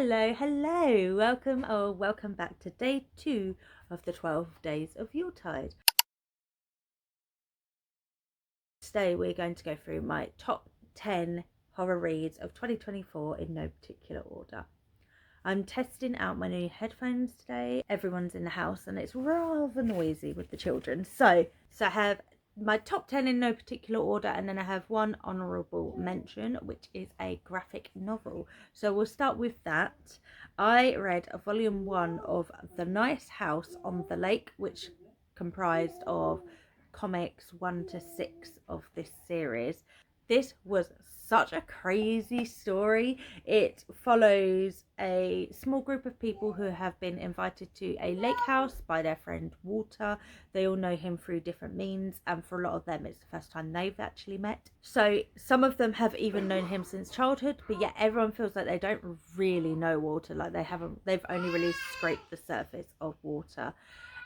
Hello, welcome back to day 2 of the 12 days of Yuletide. Today we're going to go through my top 10 horror reads of 2024 in no particular order. I'm testing out my new headphones today. Everyone's in the house and it's rather noisy with the children. So I have my top 10 in no particular order, and then I have one honourable mention, which is a graphic novel. So we'll start with that. I read volume 1 of The Nice House on the Lake, which comprised of comics 1 to 6 of this series. This was such a crazy story. It follows a small group of people who have been invited to a lake house by their friend Walter. They all know him through different means, and for a lot of them it's the first time they've actually met. So some of them have even known him since childhood, but yet everyone feels like they don't really know Walter. Like they've only really scraped the surface of Walter.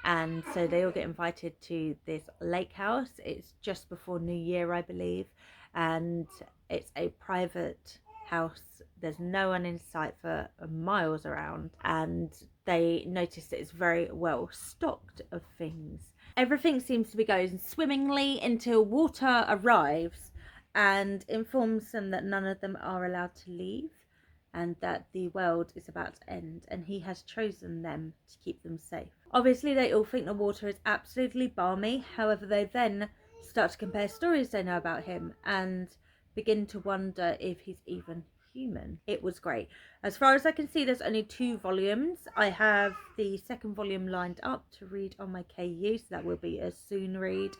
And so they all get invited to this lake house. It's just before New Year, I believe, and it's a private house. There's no one in sight for miles around, and they notice that it's very well stocked of things. Everything seems to be going swimmingly until Walter arrives and informs them that none of them are allowed to leave, and that the world is about to end, and he has chosen them to keep them safe. Obviously they all think the Walter is absolutely balmy. However, they then start to compare stories they know about him and begin to wonder if he's even human. It was great. As far as I can see, there's only 2 volumes. I have the second volume lined up to read on my KU, so that will be a soon read,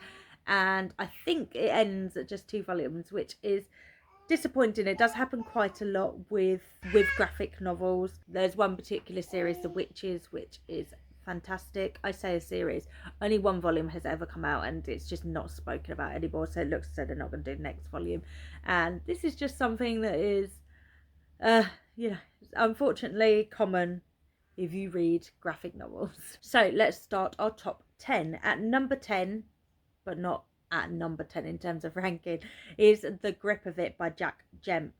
and I think it ends at just 2 volumes, which is disappointing. It does happen quite a lot with graphic novels. There's one particular series, The Witches, which is fantastic. I say a series, only 1 volume has ever come out and it's just not spoken about anymore, so it looks as though they're not going to do the next volume. And this is just something that is unfortunately common if you read graphic novels. So let's start our top 10. At number 10, but not at number 10 in terms of ranking, is The Grip of It by Jack Jemk.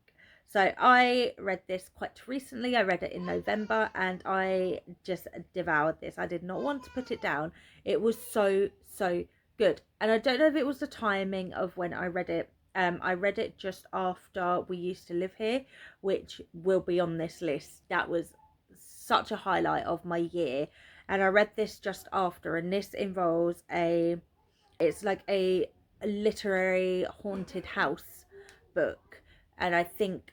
So I read this quite recently. I read it in November and I just devoured this. I did not want to put it down. It was so good, and I don't know if it was the timing of when I read it. I read it just after We Used to Live Here, which will be on this list. That was such a highlight of my year, and I read this just after, and this involves it's like a literary haunted house book, and I think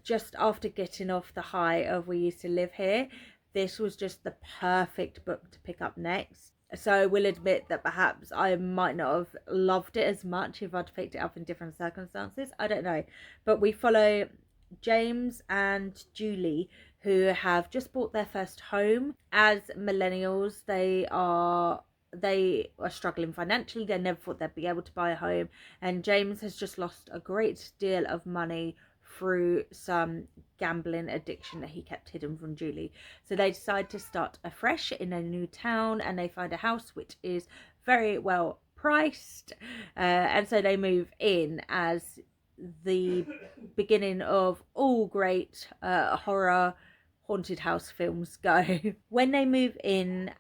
just after getting off the high of We Used to Live Here, this was just the perfect book to pick up next. So I will admit that perhaps I might not have loved it as much if I'd picked it up in different circumstances. I don't know. But we follow James and Julie, who have just bought their first home. As millennials, they are struggling financially. They never thought they'd be able to buy a home, and James has just lost a great deal of money through some gambling addiction that he kept hidden from Julie. So they decide to start afresh in a new town, and they find a house which is very well priced, and so they move in as the beginning of all great horror haunted house films go. When they move in,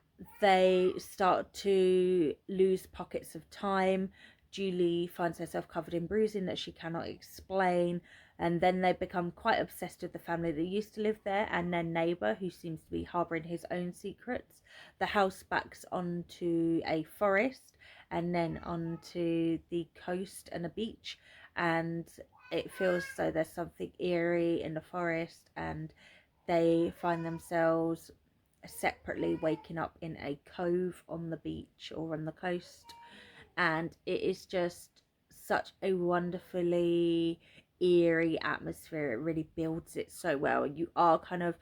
they start to lose pockets of time. Julie finds herself covered in bruising that she cannot explain, and then they become quite obsessed with the family that used to live there and their neighbour, who seems to be harbouring his own secrets. The house backs onto a forest and then onto the coast and a beach, and it feels as though there's something eerie in the forest, and they find themselves separately waking up in a cove on the beach or on the coast, and it is just such a wonderfully eerie atmosphere. It really builds it so well, and you are kind of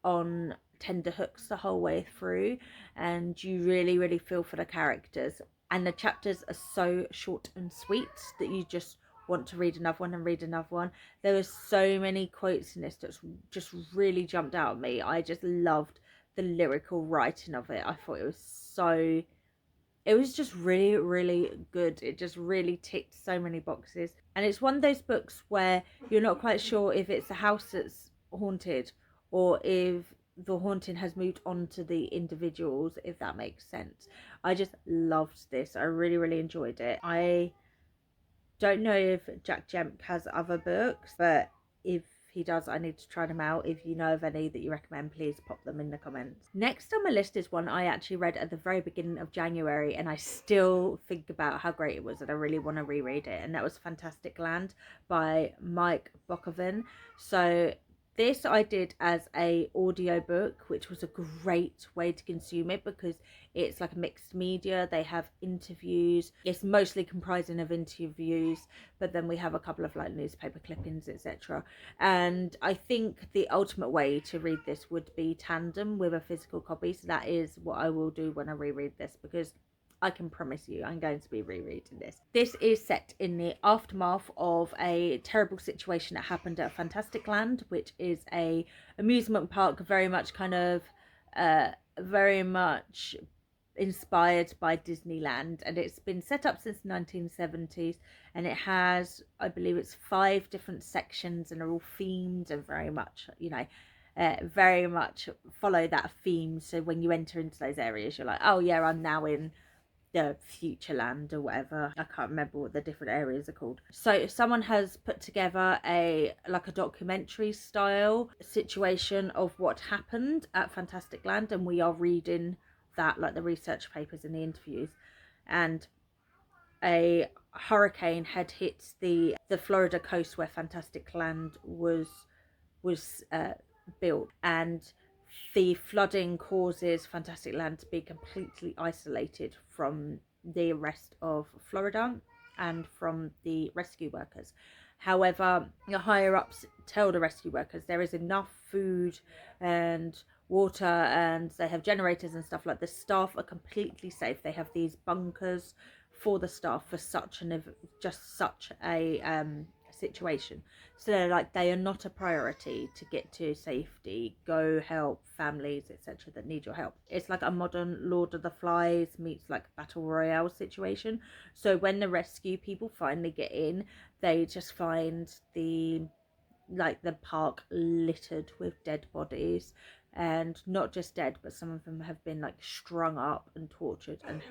on tender hooks the whole way through, and you really feel for the characters, and the chapters are so short and sweet that you just want to read another one and read another one. There were so many quotes in this that just really jumped out at me. I just loved the lyrical writing of it. I thought it was just really good. It just really ticked so many boxes, and it's one of those books where you're not quite sure if it's a house that's haunted or if the haunting has moved on to the individuals, if that makes sense. I just loved this. I really, really enjoyed it. I don't know if Jack Jemp has other books, but if he does, I need to try them out. If you know of any that you recommend, please pop them in the comments. Next on my list is one I actually read at the very beginning of January, and I still think about how great it was, and I really want to reread it, and that was Fantastic Land by Mike Bokoven. So this I did as a audiobook, which was a great way to consume it because it's like a mixed media. They have interviews. It's mostly comprising of interviews, but then we have a couple of like newspaper clippings, etc. And I think the ultimate way to read this would be tandem with a physical copy. So that is what I will do when I reread this, because I can promise you I'm going to be rereading this. This is set in the aftermath of a terrible situation that happened at Fantastic Land, which is a amusement park very much kind of very much inspired by Disneyland, and it's been set up since the 1970s, and it has, I believe it's 5 different sections, and are all themed and very much, you know, very much follow that theme. So when you enter into those areas, you're like, oh yeah, I'm now in the future land or whatever. I can't remember what the different areas are called. So someone has put together a documentary style situation of what happened at Fantastic Land, and we are reading that, like the research papers and the interviews. And a hurricane had hit the Florida coast where Fantastic Land was built, and the flooding causes Fantastic Land to be completely isolated from the rest of Florida and from the rescue workers. However, the higher ups tell the rescue workers there is enough food and water, and they have generators and stuff. Like, the staff are completely safe. They have these bunkers for the staff for such a situation. So they're like, they are not a priority to get to safety. Go help families, etc., that need your help. It's like a modern Lord of the Flies meets like battle royale situation. So when the rescue people finally get in, they just find the park littered with dead bodies, and not just dead, but some of them have been like strung up and tortured and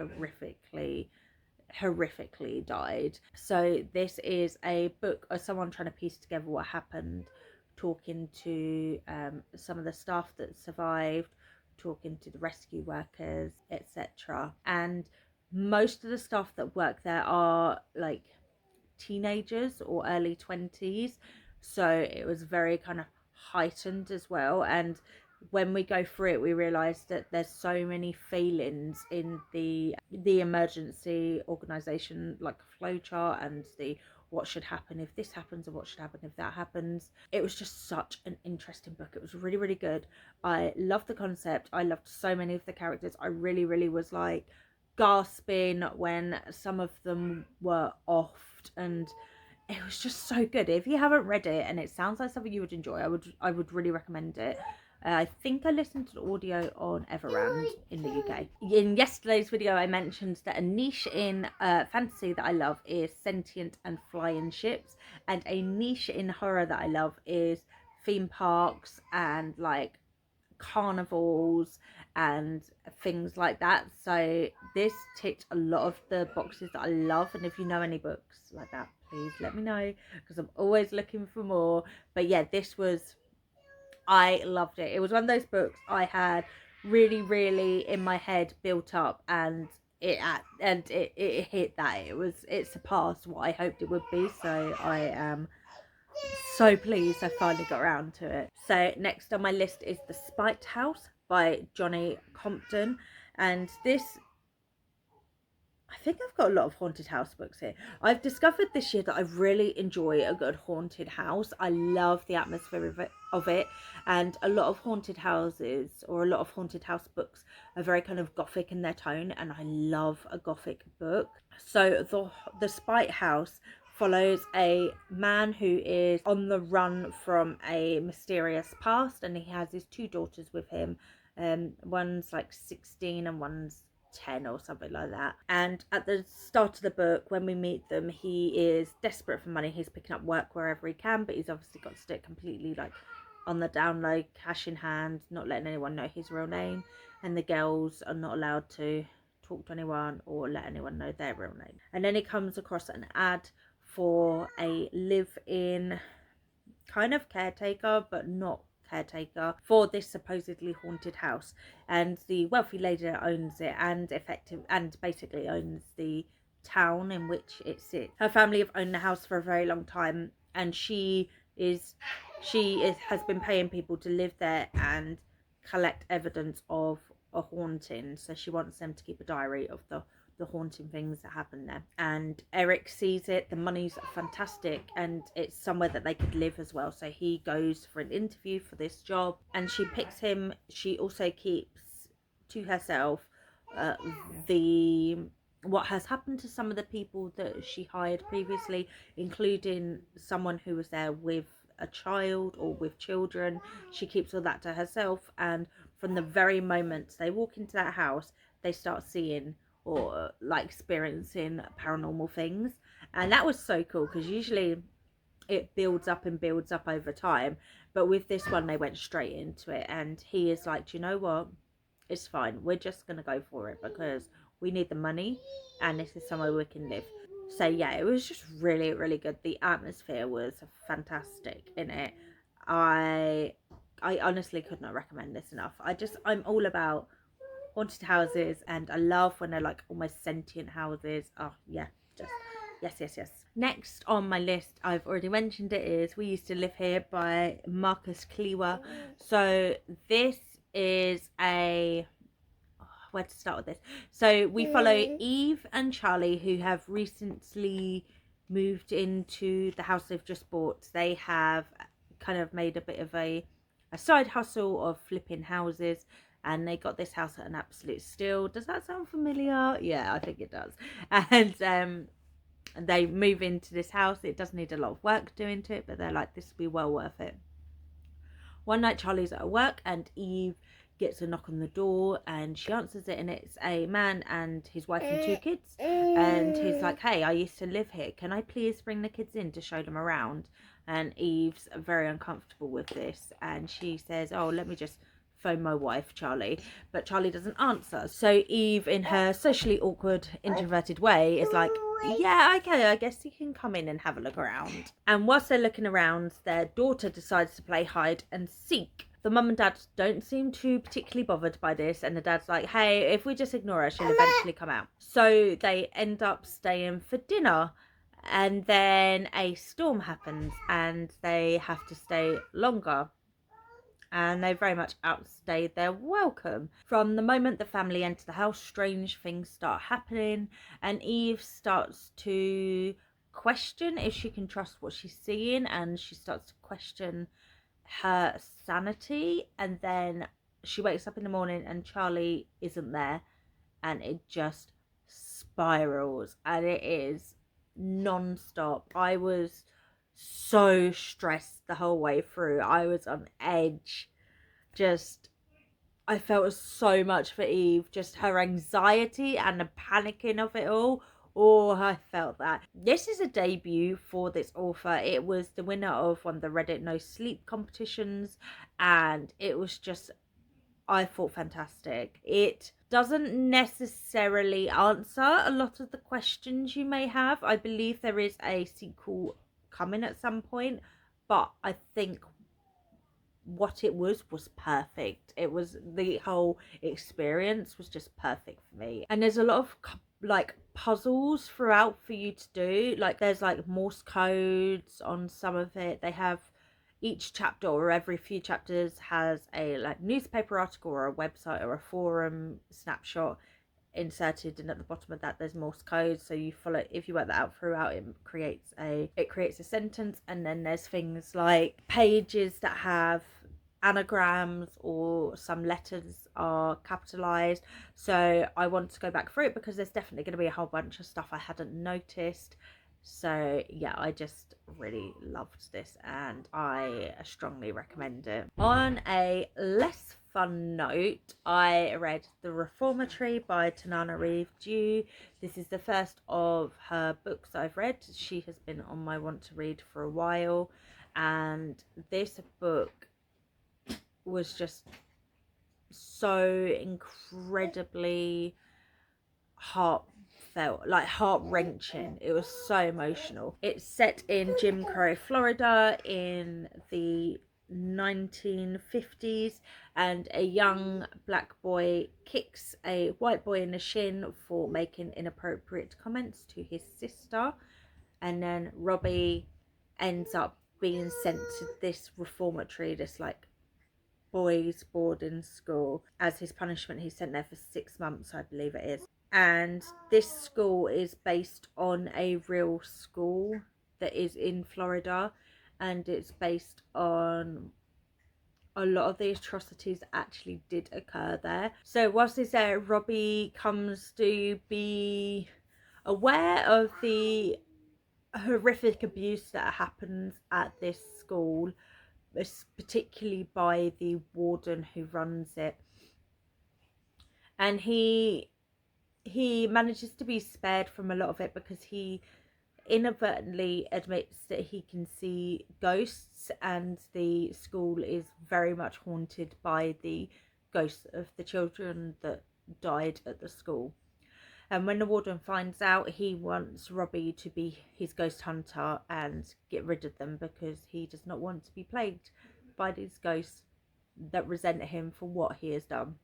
horrifically died. So this is a book of someone trying to piece together what happened, talking to some of the staff that survived, talking to the rescue workers, etc. And most of the staff that work there are like teenagers or early 20s, so it was very kind of heightened as well. And when we go through it, we realize that there's so many failings in the emergency organization, like flowchart, and the what should happen if this happens and what should happen if that happens. It was just such an interesting book. It was really, really good. I loved the concept. I loved so many of the characters. I really, really was like gasping when some of them were offed, and it was just so good. If you haven't read it and it sounds like something you would enjoy, I would really recommend it. I think I listened to the audio on Everand in the UK. In yesterday's video, I mentioned that a niche in fantasy that I love is sentient and flying ships, and a niche in horror that I love is theme parks and like carnivals and things like that. So this ticked a lot of the boxes that I love, and if you know any books like that, please let me know, because I'm always looking for more. But yeah, I loved it. It was one of those books I had really, really in my head built up, and it hit that. It surpassed what I hoped it would be. So I am so pleased I finally got around to it. So next on my list is The Spiked House by Johnny Compton, and this, I think I've got a lot of haunted house books here. I've discovered this year that I really enjoy a good haunted house. I love the atmosphere of it, and a lot of haunted houses or a lot of haunted house books are very kind of gothic in their tone, and I love a gothic book. So the Spiked House follows a man who is on the run from a mysterious past, and he has his 2 daughters with him. One's like 16 and one's 10 or something like that. And at the start of the book, when we meet them, he is desperate for money. He's picking up work wherever he can, but he's obviously got to do it completely like on the down low, cash in hand, not letting anyone know his real name, and the girls are not allowed to talk to anyone or let anyone know their real name. And then he comes across an ad for a live-in kind of caretaker, but not caretaker, for this supposedly haunted house. And the wealthy lady that owns it and basically owns the town in which it sits. Her family have owned the house for a very long time, and has been paying people to live there and collect evidence of a haunting. So she wants them to keep a diary of the haunting things that happen there. And Eric sees it, the money's fantastic, and it's somewhere that they could live as well. So he goes for an interview for this job, and she picks him. She also keeps to herself what has happened to some of the people that she hired previously, including someone who was there with a child or with children. She keeps all that to herself, and from the very moment they walk into that house, they start seeing or like experiencing paranormal things. And that was so cool, because usually it builds up and builds up over time, but with this one they went straight into it. And he is like, do you know what, it's fine, we're just gonna go for it because we need the money and this is somewhere we can live. So yeah, it was just really, really good. The atmosphere was fantastic in it. I honestly could not recommend this enough. I'm all about haunted houses, and I love when they're like almost sentient houses. Oh yeah, just yes. Next on my list, I've already mentioned it, is We Used to Live Here by Marcus Klewer. So this is where to start with this. So we follow Eve and Charlie, who have recently moved into the house they've just bought. They have kind of made a bit of a side hustle of flipping houses, and they got this house at an absolute steal. Does that sound familiar? Yeah, I think it does. And they move into this house. It does need a lot of work doing to it, but they're like, this will be well worth it. One night Charlie's at work and Eve gets a knock on the door, and she answers it, and it's a man and his wife and 2 kids. And he's like, hey, I used to live here, can I please bring the kids in to show them around? And Eve's very uncomfortable with this, and she says, oh, let me just phone my wife, Charlie. But Charlie doesn't answer. So Eve, in her socially awkward, introverted way, is like, yeah, okay, I guess you can come in and have a look around. And whilst they're looking around, their daughter decides to play hide and seek. The mum and dad don't seem too particularly bothered by this, and the dad's like, hey, if we just ignore her, she'll eventually come out. So they end up staying for dinner, and then a storm happens and they have to stay longer. And they very much outstayed their welcome. From the moment the family enter the house, strange things start happening, and Eve starts to question if she can trust what she's seeing, and she starts to question her sanity. And then she wakes up in the morning and Charlie isn't there, and it just spirals, and it is non-stop. I was so stressed the whole way through. I was on edge. I felt so much for Eve, just her anxiety and the panicking of it all. Oh, I felt that. This is a debut for this author. It was the winner of one of the Reddit No Sleep competitions, and it was just, I thought, fantastic. It doesn't necessarily answer a lot of the questions you may have. I believe there is a sequel coming at some point, but I think what it was perfect. It was, the whole experience was just perfect for me. And there's a lot of like puzzles throughout for you to do. Like there's like Morse codes on some of it. They have each chapter, or every few chapters, has a like newspaper article or a website or a forum snapshot inserted, and at the bottom of that there's Morse code. So you follow, if you work that out throughout, it creates a sentence. And then there's things like pages that have anagrams, or some letters are capitalized. So I want to go back through it because there's definitely going to be a whole bunch of stuff I hadn't noticed. So yeah, I just really loved this, and I strongly recommend it. On a less fun note, I read The Reformatory by Tanana Reeve Dew. This is the first of her books I've read. She has been on my want to read for a while, and this book was just so incredibly heartfelt, like heart-wrenching. It was so emotional. It's set in Jim Crow, Florida in the 1950s, and a young black boy kicks a white boy in the shin for making inappropriate comments to his sister, and then Robbie ends up being sent to this reformatory, this like boys boarding school. As his punishment, he's sent there for 6 months, I believe it is. And this school is based on a real school that is in Florida, and it's based on a lot of the atrocities that actually did occur there. So whilst he's there, Robbie comes to be aware of the horrific abuse that happens at this school, particularly by the warden who runs it, and he manages to be spared from a lot of it because he inadvertently admits that he can see ghosts, and the school is very much haunted by the ghosts of the children that died at the school. And when the warden finds out, he wants Robbie to be his ghost hunter and get rid of them, because he does not want to be plagued by these ghosts that resent him for what he has done.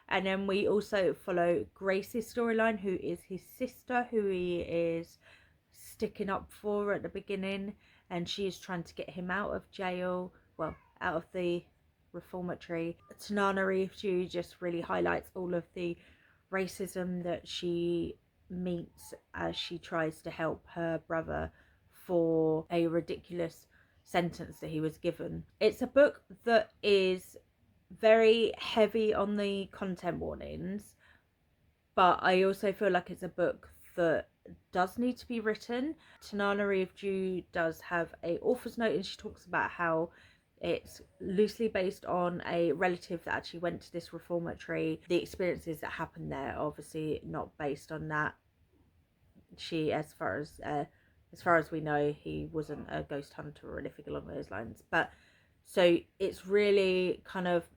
And then we also follow Grace's storyline, who is his sister, who he is sticking up for at the beginning, and she is trying to get him out of jail, well, out of the reformatory. Tananarive just really highlights all of the racism that she meets as she tries to help her brother for a ridiculous sentence that he was given. It's a book that is very heavy on the content warnings, but I also feel like it's a book that does need to be written. Tananarive does have a author's note, and she talks about how it's loosely based on a relative that actually went to this reformatory. The experiences that happened there, obviously not based on that. She, as far as we know, he wasn't a ghost hunter or anything along those lines. But so it's really kind of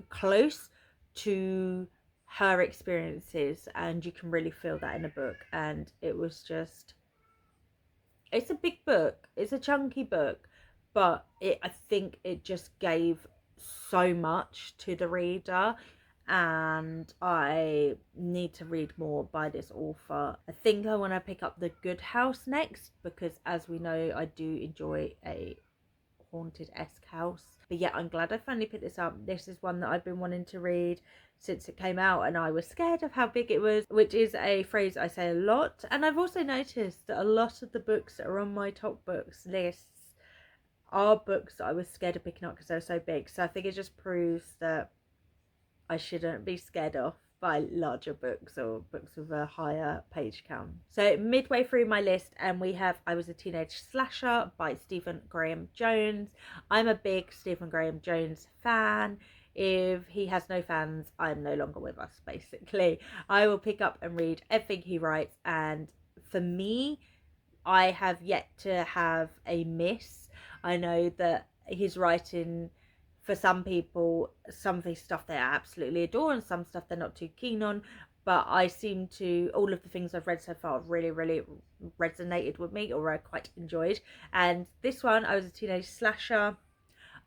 close to her experiences, and you can really feel that in the book. And it was just, it's a big book, it's a chunky book, but I think it just gave so much to the reader, and I need to read more by this author. I think I want to pick up The Good House next, because as we know, I do enjoy a haunted-esque house. But yeah, I'm glad I finally picked this up. This is one that I've been wanting to read since it came out, and I was scared of how big it was, which is a phrase I say a lot. And I've also noticed that a lot of the books that are on my top books lists are books that I was scared of picking up because they're so big. So I think it just proves that I shouldn't be scared off by larger books or books with a higher page count. So midway through my list, and we have I Was a Teenage Slasher by Stephen Graham Jones. I'm a big Stephen Graham Jones fan. If he has no fans, I'm no longer with us, basically. I will pick up and read everything he writes, and for me, I have yet to have a miss. I know that his writing, for some people, some of his stuff they absolutely adore, and some stuff they're not too keen on. But I seem to, all of the things I've read so far really, really resonated with me, or I quite enjoyed. And this one, I Was a Teenage Slasher,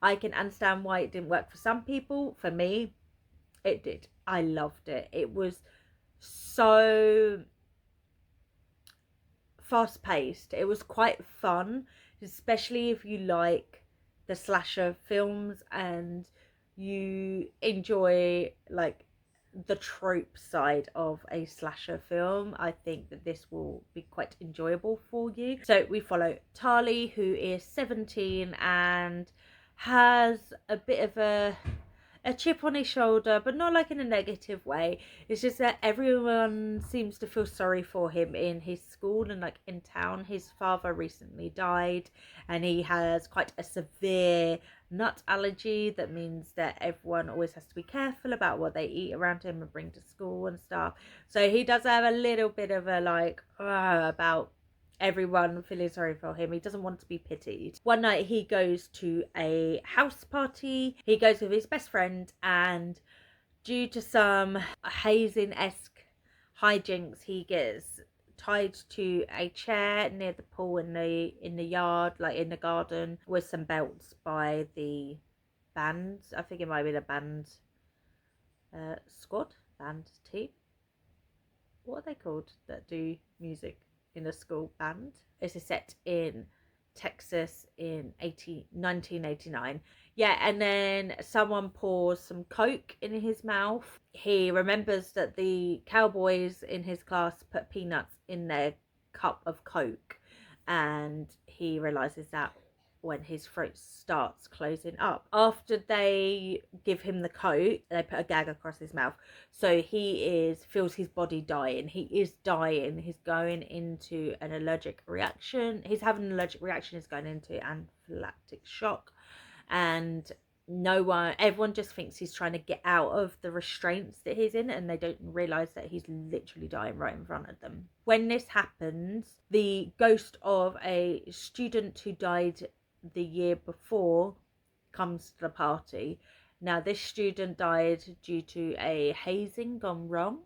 I can understand why it didn't work for some people. For me, it did. I loved it. It was so fast paced. It was quite fun, especially if you like the slasher films and you enjoy like the trope side of a slasher film. I think that this will be quite enjoyable for you. So we follow Tali, who is 17 and has a bit of a chip on his shoulder, but not like in a negative way. It's just that everyone seems to feel sorry for him in his school and like in town. His father recently died, and he has quite a severe nut allergy that means that everyone always has to be careful about what they eat around him and bring to school and stuff. So he does have a little bit of a like about everyone feeling sorry for him. He doesn't want to be pitied. One night he goes to a house party. He goes with his best friend, and due to some hazing-esque hijinks, he gets tied to a chair near the pool in the yard, like in the garden, with some belts by the band. I think it might be the band squad, band team. What are they called that do music in a school? Band. This is set in Texas in 1989. Yeah, and then someone pours some coke in his mouth. He remembers that the cowboys in his class put peanuts in their cup of coke, and he realizes that when his throat starts closing up. After they give him the coke, they put a gag across his mouth. So he feels his body dying. He is dying. He's going into an allergic reaction. He's having an allergic reaction. He's going into anaphylactic shock. And everyone just thinks he's trying to get out of the restraints that he's in, and they don't realize that he's literally dying right in front of them. When this happens, the ghost of a student who died the year before comes to the party. Now, this student died due to a hazing gone wrong,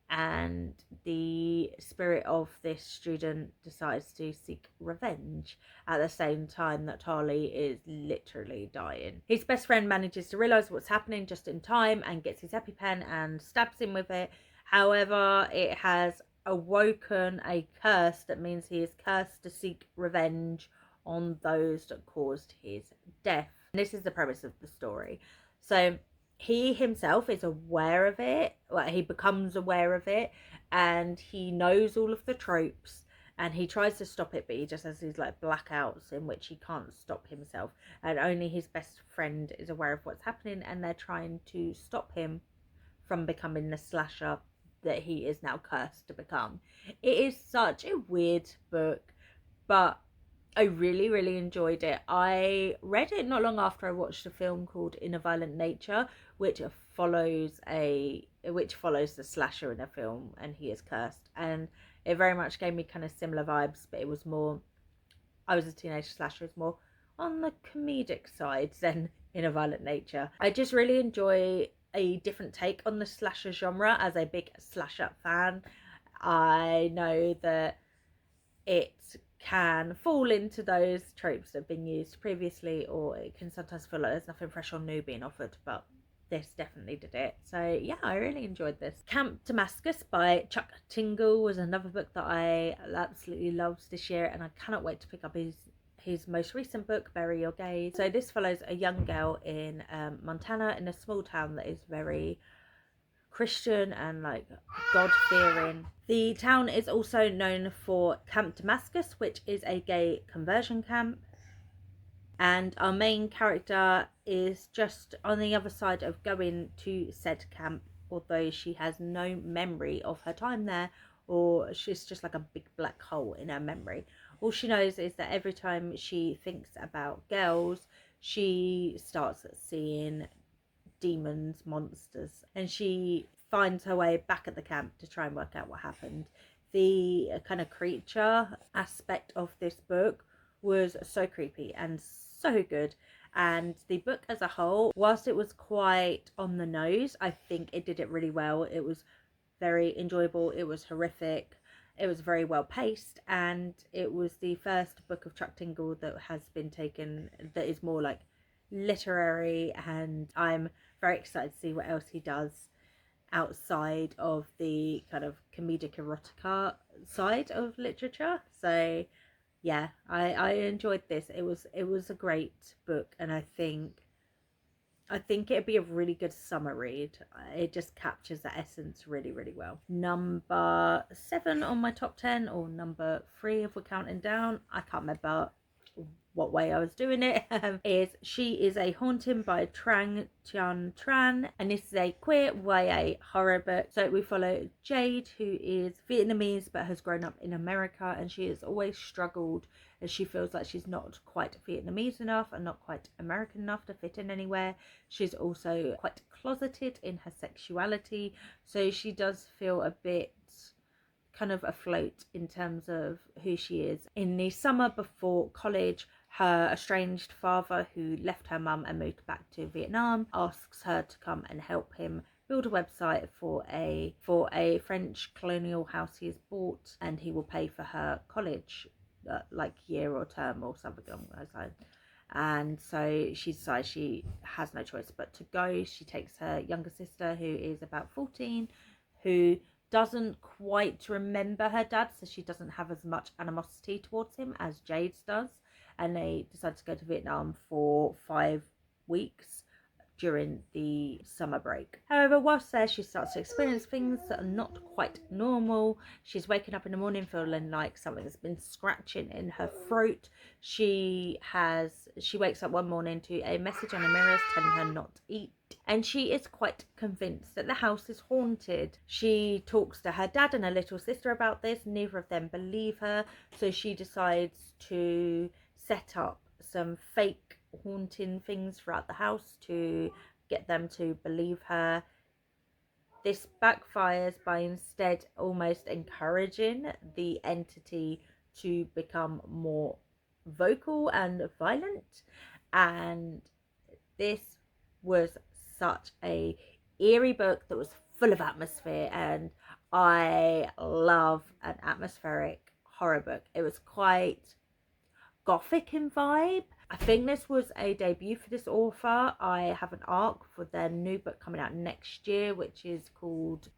and the spirit of this student decides to seek revenge at the same time that Charlie is literally dying. His best friend manages to realize what's happening just in time and gets his EpiPen and stabs him with it. However, it has awoken a curse that means he is cursed to seek revenge on those that caused his death. And this is the premise of the story. So he himself is aware of it. Well, he becomes aware of it, and he knows all of the tropes, and he tries to stop it, but he just has these like blackouts in which he can't stop himself, and only his best friend is aware of what's happening, and they're trying to stop him from becoming the slasher that he is now cursed to become. It is such a weird book, but I really, really enjoyed it. I read it not long after I watched a film called In a Violent Nature, which follows the slasher in a film, and he is cursed. And it very much gave me kind of similar vibes, but it was more, I was a teenage slasher, it's more on the comedic side than In a Violent Nature. I just really enjoy a different take on the slasher genre. As a big slasher fan, I know that it can fall into those tropes that have been used previously, or it can sometimes feel like there's nothing fresh or new being offered, but this definitely did it. So yeah, I really enjoyed this. Camp Damascus by Chuck Tingle was another book that I absolutely loved this year, and I cannot wait to pick up his most recent book, Bury Your Gaze. So this follows a young girl in Montana, in a small town that is very Christian and like God-fearing. The town is also known for Camp Damascus, which is a gay conversion camp, and our main character is just on the other side of going to said camp, although she has no memory of her time there, or she's just like a big black hole in her memory. All she knows is that every time she thinks about girls, she starts seeing demons, monsters, and she finds her way back at the camp to try and work out what happened. The kind of creature aspect of this book was so creepy and so good, and the book as a whole, whilst it was quite on the nose, I think it did it really well. It was very enjoyable, it was horrific, it was very well paced, and it was the first book of Chuck Tingle that has been taken that is more like literary, and I'm very excited to see what else he does outside of the kind of comedic erotica side of literature. So yeah, I enjoyed this. It was a great book, and I think it'd be a really good summer read. It just captures the essence really, really well. Number 7 on my top 10, or number 3 if we're counting down, I can't remember what way I was doing it, is She Is a Haunting by Trang Tian Tran, and this is a queer YA horror book. So we follow Jade, who is Vietnamese but has grown up in America, and she has always struggled as she feels like she's not quite Vietnamese enough and not quite American enough to fit in anywhere. She's also quite closeted in her sexuality, so she does feel a bit kind of afloat in terms of who she is. In the summer before college, her estranged father, who left her mum and moved back to Vietnam, asks her to come and help him build a website for a French colonial house he has bought, and he will pay for her college, like year or term or something along those lines. And so she decides she has no choice but to go. She takes her younger sister, who is about 14, who doesn't quite remember her dad, so she doesn't have as much animosity towards him as Jade's does. And they decide to go to Vietnam for 5 weeks during the summer break. However, whilst there, she starts to experience things that are not quite normal. She's waking up in the morning feeling like something's been scratching in her throat. She wakes up one morning to a message on the mirrors telling her not to eat, and she is quite convinced that the house is haunted. She talks to her dad and her little sister about this. Neither of them believe her, so she decides to set up some fake haunting things throughout the house to get them to believe her. This backfires by instead almost encouraging the entity to become more vocal and violent. And this was such a eerie book that was full of atmosphere, and I love an atmospheric horror book. It was quite gothic in vibe. I think this was a debut for this author. I have an arc for their new book coming out next year, which is called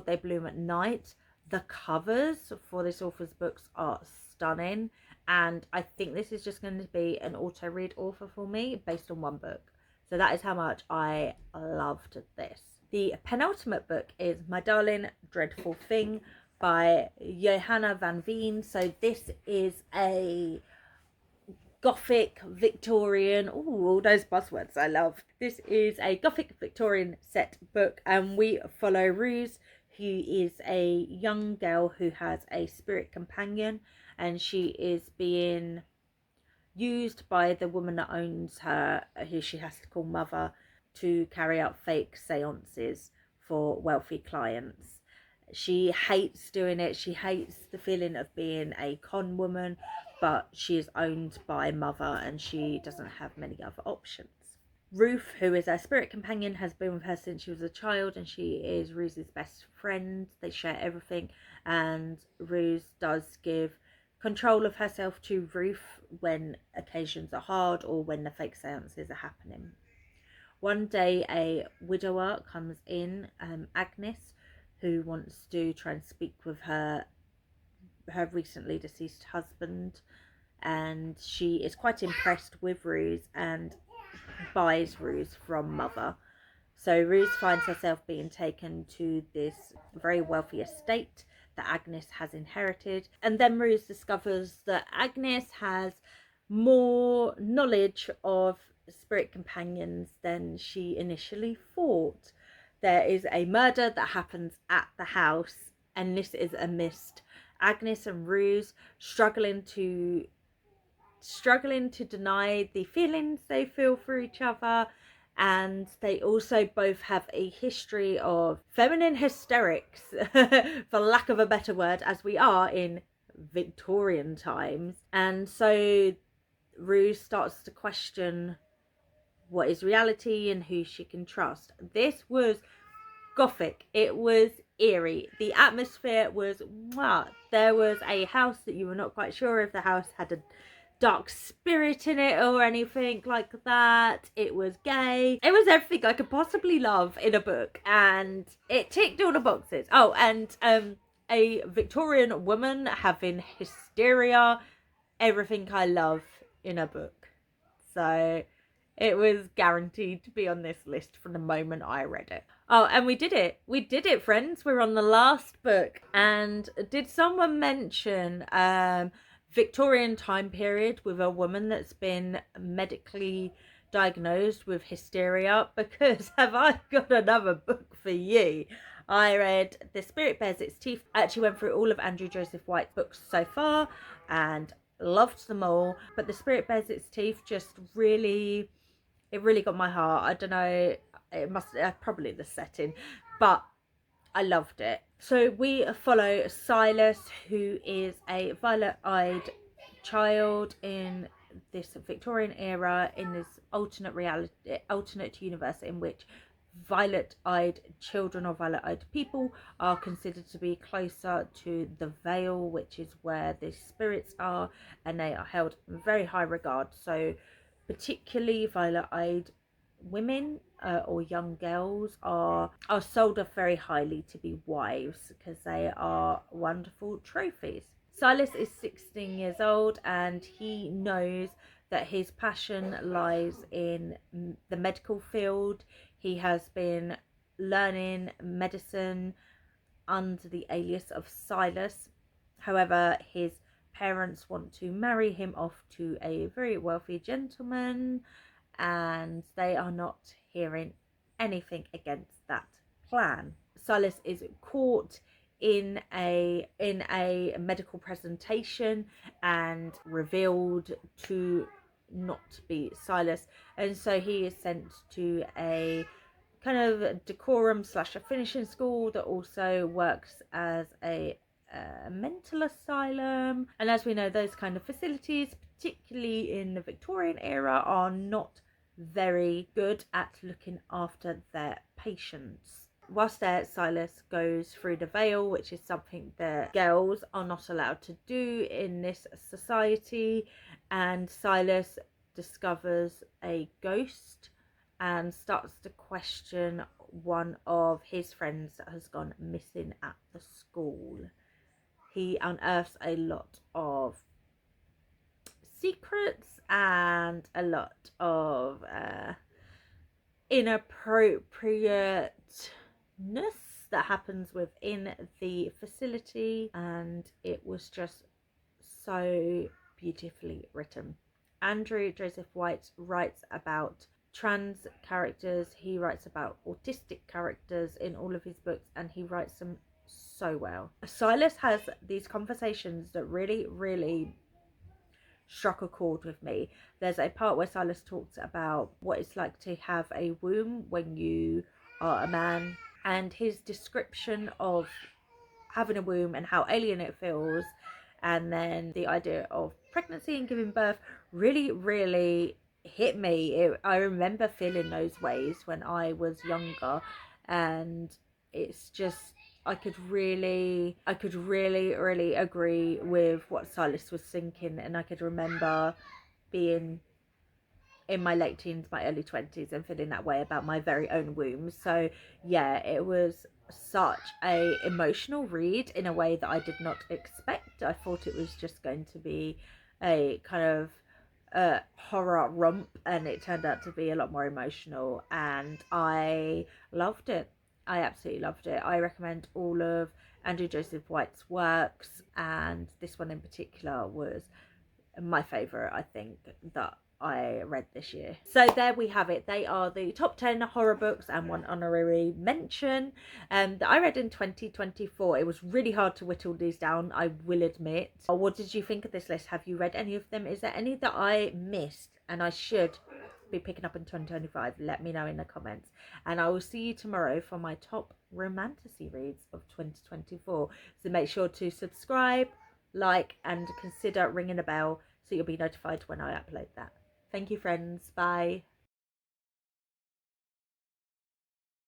They Bloom at Night. The covers for this author's books are stunning, and I think this is just going to be an auto read author for me based on one book. So that is how much I loved this. The penultimate book is My Darling Dreadful Thing by Johanna van Veen. So this is a Gothic Victorian, all those buzzwords I love. This is a Gothic Victorian set book, and we follow Ruse, who is a young girl who has a spirit companion, and she is being used by the woman that owns her, who she has to call mother, to carry out fake seances for wealthy clients. She hates doing it. She hates the feeling of being a con woman, but she is owned by mother and she doesn't have many other options. Ruth, who is her spirit companion, has been with her since she was a child, and she is Ruse's best friend. They share everything, and Ruse does give control of herself to Ruth when occasions are hard or when the fake seances are happening. One day a widower comes in, Agnes, who wants to try and speak with her recently deceased husband, and she is quite impressed with Ruse and buys Ruse from mother. So Ruse finds herself being taken to this very wealthy estate that Agnes has inherited, and then Ruse discovers that Agnes has more knowledge of spirit companions than she initially thought. There is a murder that happens at the house, and this is amidst Agnes and Ruse struggling to deny the feelings they feel for each other, and they also both have a history of feminine hysterics, for lack of a better word, as we are in Victorian times. And so Ruse starts to question what is reality and who she can trust. This was gothic. It was eerie. The atmosphere was there was a house that you were not quite sure if the house had a dark spirit in it or anything like that. It was gay. It was everything I could possibly love in a book, and it ticked all the boxes. Oh, and a Victorian woman having hysteria. Everything I love in a book. So it was guaranteed to be on this list from the moment I read it. Oh, and we did it. We did it, friends. We're on the last book. And did someone mention Victorian time period with a woman that's been medically diagnosed with hysteria? Because have I got another book for you. I read The Spirit Bears Its Teeth. I actually went through all of Andrew Joseph White's books so far and loved them all. But The Spirit Bears Its Teeth just really got my heart. I don't know, it must probably the setting, but I loved it. So we follow Silas, who is a violet-eyed child in this Victorian era, in this alternate universe in which violet-eyed children or violet-eyed people are considered to be closer to the veil, which is where the spirits are, and they are held in very high regard. So particularly violet-eyed women or young girls are sold off very highly to be wives because they are wonderful trophies. Silas is 16 years old and he knows that his passion lies in the medical field. He has been learning medicine under the alias of Silas. However, his parents want to marry him off to a very wealthy gentleman, and they are not hearing anything against that plan. Silas is caught in a medical presentation and revealed to not be Silas, and so he is sent to a kind of decorum / a finishing school that also works as a mental asylum. And as we know, those kind of facilities, particularly in the Victorian era, are not very good at looking after their patients. Whilst there, Silas goes through the veil, which is something that girls are not allowed to do in this society, and Silas discovers a ghost and starts to question one of his friends that has gone missing at the school. He unearths a lot of secrets and a lot of inappropriateness that happens within the facility, and it was just so beautifully written. Andrew Joseph White writes about trans characters, he writes about autistic characters in all of his books, and he writes them so well. Silas has these conversations that really struck a chord with me. There's a part where Silas talks about what it's like to have a womb when you are a man, and his description of having a womb and how alien it feels, and then the idea of pregnancy and giving birth really hit me. I remember feeling those ways when I was younger, and it's just I could really agree with what Silas was thinking, and I could remember being in my late teens, my early 20s, and feeling that way about my very own womb. So yeah, it was such a emotional read in a way that I did not expect. I thought it was just going to be a kind of horror romp, and it turned out to be a lot more emotional, and I loved it. I absolutely loved it. I recommend all of Andrew Joseph White's works, and this one in particular was my favourite, I think, that I read this year. So there we have it. They are the top 10 horror books and one honorary mention that I read in 2024. It was really hard to whittle these down, I will admit. What did you think of this list? Have you read any of them? Is there any that I missed and I should be picking up in 2025? Let me know in the comments, and I will see you tomorrow for my top romantasy reads of 2024. So make sure to subscribe, like, and consider ringing a bell so you'll be notified when I upload that. Thank you, friends. Bye.